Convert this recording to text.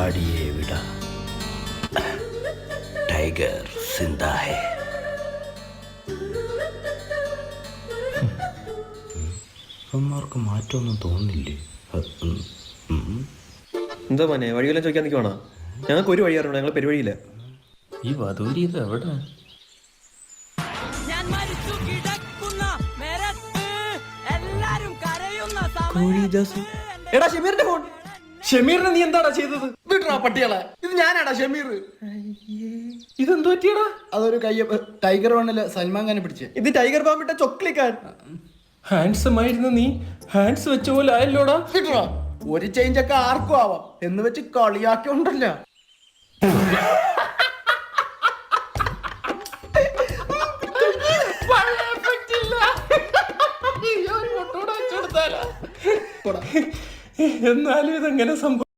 झाड़िए विड़ा tiger जिंदा है. അമ്മമാർക്ക് മാറ്റമൊന്നും തോന്നില്ലേ? എന്താ മോനെ വഴിയെല്ലാം ചോദിക്കാൻ നിൽക്കുവാണോ? ഞങ്ങൾക്ക് ഒരു വഴി അറിയണം, ഞങ്ങൾ പെരുവഴിയില്ല. ഈ വധൂരി ഇത് എവിടെ? എടാ ഷമീറിന്റെ ഫോൺ. ഷമീറിനെ നീ എന്താടാ ചെയ്തത്? വിടറാ പട്ടികളെ, ഇത് ഞാനാടാ ഷമീർ. ഇതെന്തു പറ്റിയടാ? അതൊരു ടൈഗർ വണ്ണില് സൽമാൻ ഖാനെ പിടിച്ച്. ഇത് ടൈഗർ ബാമിട്ട ചൊക്ലിക്കാൻ. ഹാൻഡ്സം ആയിരുന്നു നീ, ഹാൻഡ്സ് വെച്ച പോലെ ആയല്ലോടാ. വിടറാ, ഒരു ചേഞ്ച് ഒക്കെ ആർക്കും ആവാം എന്ന് വെച്ച് കളിയാക്കിയുണ്ടല്ല. എന്നാലും ഇതെങ്ങനെ സംഭവം?